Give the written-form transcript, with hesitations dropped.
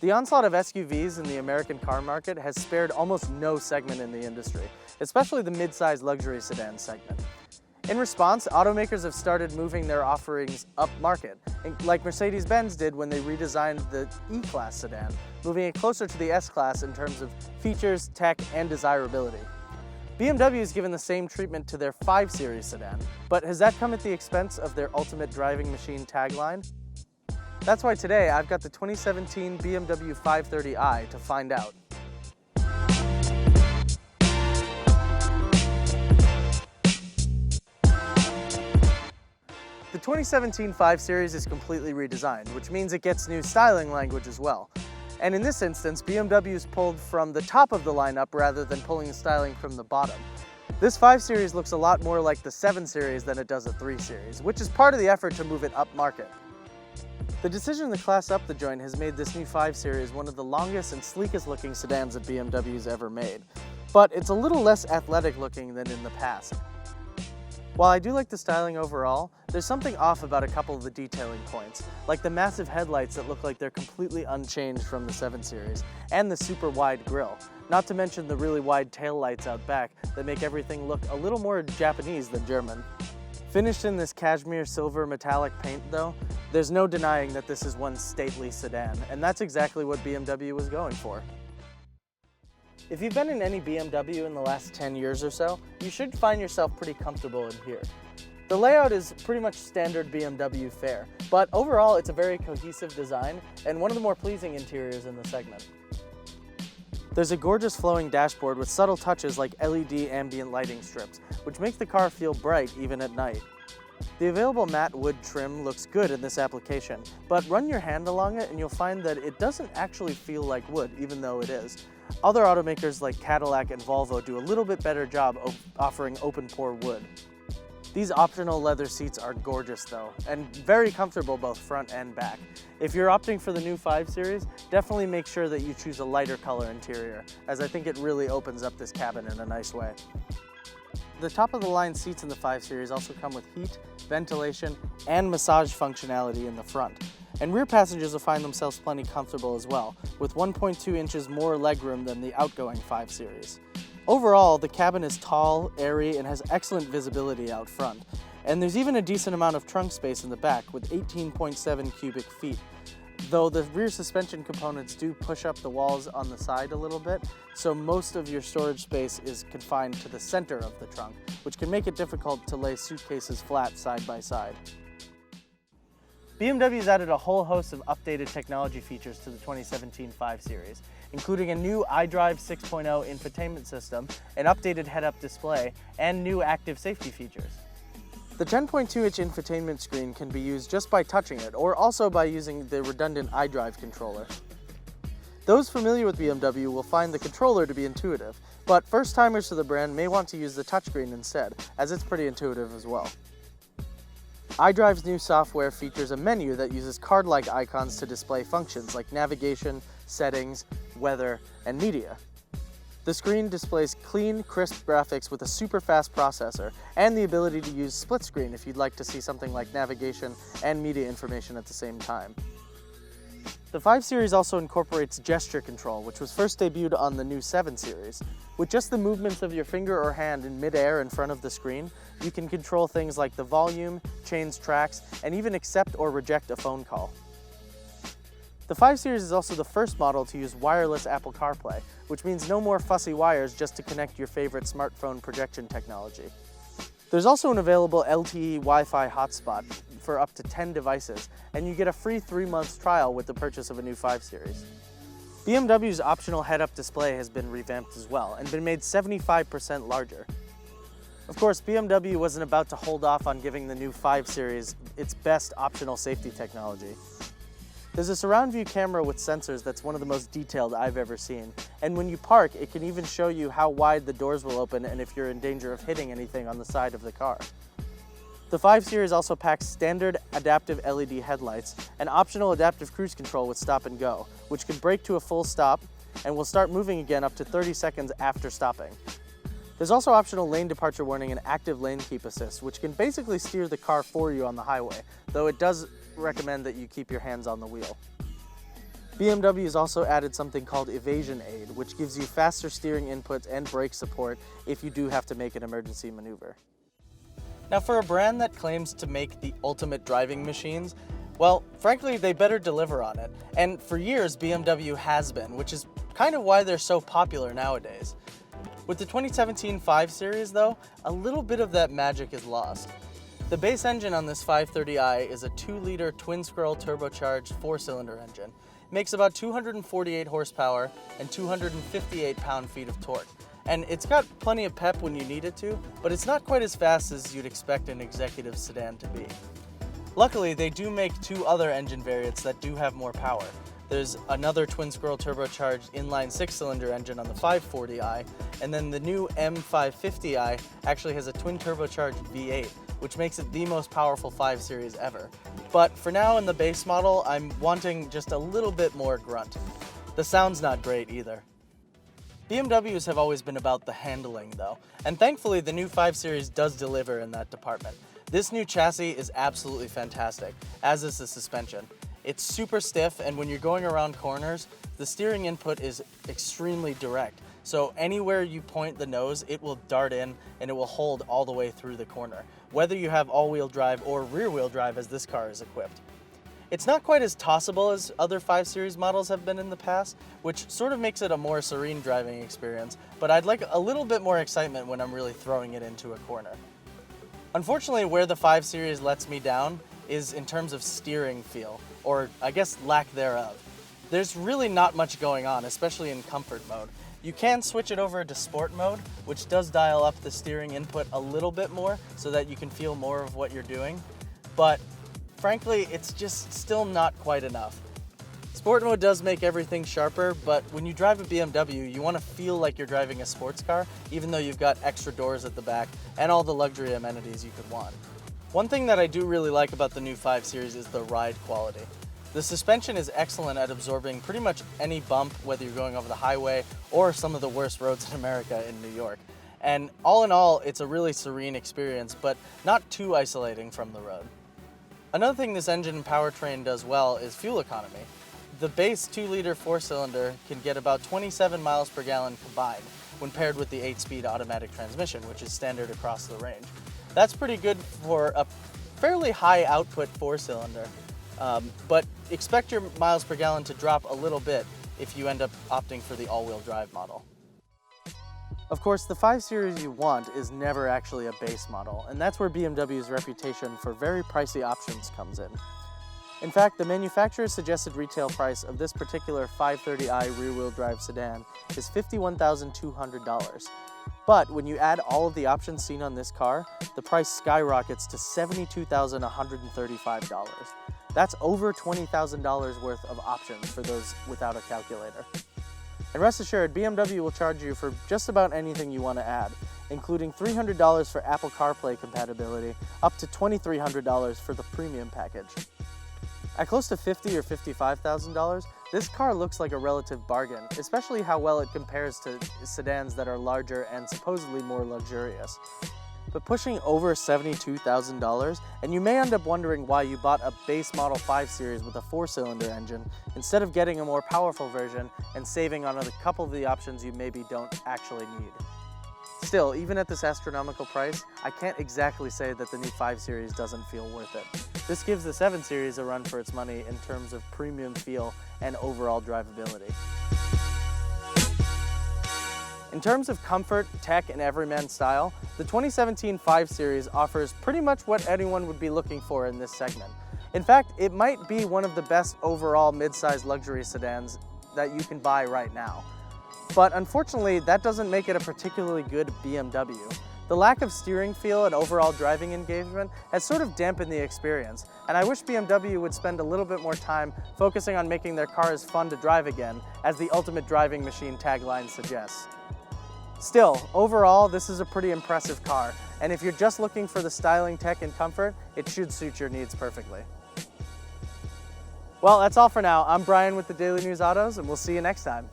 The onslaught of SUVs in the American car market has spared almost no segment in the industry, especially the mid-size luxury sedan segment. In response, automakers have started moving their offerings up market, like Mercedes-Benz did when they redesigned the E-Class sedan, moving it closer to the S-Class in terms of features, tech, and desirability. BMW has given the same treatment to their 5 Series sedan, but has that come at the expense of their ultimate driving machine tagline? That's why today I've got the 2017 BMW 530i to find out. The 2017 5 Series is completely redesigned, which means it gets new styling language as well. And in this instance, BMW's pulled from the top of the lineup rather than pulling the styling from the bottom. This 5 Series looks a lot more like the 7 Series than it does a 3 Series, which is part of the effort to move it up market. The decision to class up the joint has made this new 5 Series one of the longest and sleekest looking sedans that BMW's ever made, but it's a little less athletic looking than in the past. While I do like the styling overall, there's something off about a couple of the detailing points, like the massive headlights that look like they're completely unchanged from the 7 Series, and the super wide grille, not to mention the really wide taillights out back that make everything look a little more Japanese than German. Finished in this cashmere silver metallic paint though, there's no denying that this is one stately sedan, and that's exactly what BMW was going for. If you've been in any BMW in the last 10 years or so, you should find yourself pretty comfortable in here. The layout is pretty much standard BMW fare, but overall it's a very cohesive design and one of the more pleasing interiors in the segment. There's a gorgeous flowing dashboard with subtle touches like LED ambient lighting strips, which make the car feel bright even at night. The available matte wood trim looks good in this application, but run your hand along it and you'll find that it doesn't actually feel like wood, even though it is. Other automakers like Cadillac and Volvo do a little bit better job of offering open-pore wood. These optional leather seats are gorgeous though, and very comfortable both front and back. If you're opting for the new 5 Series, definitely make sure that you choose a lighter color interior, as I think it really opens up this cabin in a nice way. The top-of-the-line seats in the 5 Series also come with heat, ventilation, and massage functionality in the front. And rear passengers will find themselves plenty comfortable as well, with 1.2 inches more legroom than the outgoing 5 Series. Overall, the cabin is tall, airy, and has excellent visibility out front. And there's even a decent amount of trunk space in the back, with 18.7 cubic feet. Though the rear suspension components do push up the walls on the side a little bit, so most of your storage space is confined to the center of the trunk, which can make it difficult to lay suitcases flat side by side. BMW's added a whole host of updated technology features to the 2017 5 Series, including a new iDrive 6.0 infotainment system, an updated head-up display, and new active safety features. The 10.2-inch infotainment screen can be used just by touching it, or also by using the redundant iDrive controller. Those familiar with BMW will find the controller to be intuitive, but first-timers to the brand may want to use the touchscreen instead, as it's pretty intuitive as well. iDrive's new software features a menu that uses card-like icons to display functions like navigation, settings, weather, and media. The screen displays clean, crisp graphics with a super fast processor and the ability to use split screen if you'd like to see something like navigation and media information at the same time. The 5 Series also incorporates gesture control, which was first debuted on the new 7 Series. With just the movements of your finger or hand in mid-air in front of the screen, you can control things like the volume, change tracks, and even accept or reject a phone call. The 5 Series is also the first model to use wireless Apple Carplay, which means no more fussy wires just to connect your favorite smartphone projection technology. There's also an available LTE Wi-Fi hotspot for up to 10 devices, and you get a free 3-month trial with the purchase of a new 5 Series. BMW's optional head-up display has been revamped as well, and been made 75% larger. Of course, BMW wasn't about to hold off on giving the new 5 Series its best optional safety technology. There's a surround view camera with sensors that's one of the most detailed I've ever seen, and when you park, it can even show you how wide the doors will open and if you're in danger of hitting anything on the side of the car. The 5 Series also packs standard adaptive LED headlights and optional adaptive cruise control with stop and go, which can brake to a full stop and will start moving again up to 30 seconds after stopping. There's also optional lane departure warning and active lane keep assist, which can basically steer the car for you on the highway, though it does recommend that you keep your hands on the wheel. BMW has also added something called Evasion Aid, which gives you faster steering inputs and brake support if you do have to make an emergency maneuver. Now, for a brand that claims to make the ultimate driving machines, well, frankly, they better deliver on it. And for years, BMW has been, which is kind of why they're so popular nowadays. With the 2017 5 Series, though, a little bit of that magic is lost. The base engine on this 530i is a 2-liter twin-scroll turbocharged 4-cylinder engine. It makes about 248 horsepower and 258 pound-feet of torque. And it's got plenty of pep when you need it to, but it's not quite as fast as you'd expect an executive sedan to be. Luckily, they do make 2 other engine variants that do have more power. There's another twin-scroll turbocharged inline 6-cylinder engine on the 540i, and then the new M550i actually has a twin turbocharged V8, which makes it the most powerful 5 Series ever. But for now in the base model, I'm wanting just a little bit more grunt. The sound's not great either. BMWs have always been about the handling though, and thankfully the new 5 Series does deliver in that department. This new chassis is absolutely fantastic, as is the suspension. It's super stiff, and when you're going around corners, the steering input is extremely direct. So anywhere you point the nose, it will dart in and it will hold all the way through the corner, whether you have all-wheel drive or rear-wheel drive as this car is equipped. It's not quite as tossable as other 5 Series models have been in the past, which sort of makes it a more serene driving experience, but I'd like a little bit more excitement when I'm really throwing it into a corner. Unfortunately, where the 5 Series lets me down is in terms of steering feel, or I guess lack thereof. There's really not much going on, especially in comfort mode. You can switch it over to sport mode, which does dial up the steering input a little bit more so that you can feel more of what you're doing, but frankly, it's just still not quite enough. Sport mode does make everything sharper, but when you drive a BMW, you want to feel like you're driving a sports car, even though you've got extra doors at the back and all the luxury amenities you could want. One thing that I do really like about the new 5 Series is the ride quality. The suspension is excellent at absorbing pretty much any bump, whether you're going over the highway or some of the worst roads in America in New York. And all in all, it's a really serene experience, but not too isolating from the road. Another thing this engine and powertrain does well is fuel economy. The base 2-liter 4-cylinder can get about 27 miles per gallon combined when paired with the 8-speed automatic transmission, which is standard across the range. That's pretty good for a fairly high output 4-cylinder, but expect your miles per gallon to drop a little bit if you end up opting for the all-wheel drive model. Of course, the 5 Series you want is never actually a base model, and that's where BMW's reputation for very pricey options comes in. In fact, the manufacturer's suggested retail price of this particular 530i rear-wheel drive sedan is $51,200. But when you add all of the options seen on this car, the price skyrockets to $72,135. That's over $20,000 worth of options for those without a calculator. And rest assured, BMW will charge you for just about anything you want to add, including $300 for Apple CarPlay compatibility, up to $2,300 for the premium package. At close to $50,000 or $55,000, this car looks like a relative bargain, especially how well it compares to sedans that are larger and supposedly more luxurious. But pushing over $72,000, and you may end up wondering why you bought a base model 5 Series with a 4-cylinder engine instead of getting a more powerful version and saving on a couple of the options you maybe don't actually need. Still, even at this astronomical price, I can't exactly say that the new 5 Series doesn't feel worth it. This gives the 7 Series a run for its money in terms of premium feel and overall drivability. In terms of comfort, tech, and everyman style, the 2017 5 Series offers pretty much what anyone would be looking for in this segment. In fact, it might be one of the best overall mid-size luxury sedans that you can buy right now. But unfortunately, that doesn't make it a particularly good BMW. The lack of steering feel and overall driving engagement has sort of dampened the experience, and I wish BMW would spend a little bit more time focusing on making their cars fun to drive again, as the ultimate driving machine tagline suggests. Still, overall, this is a pretty impressive car, and if you're just looking for the styling, tech, and comfort, it should suit your needs perfectly. Well, that's all for now. I'm Brian with the Daily News Autos, and we'll see you next time.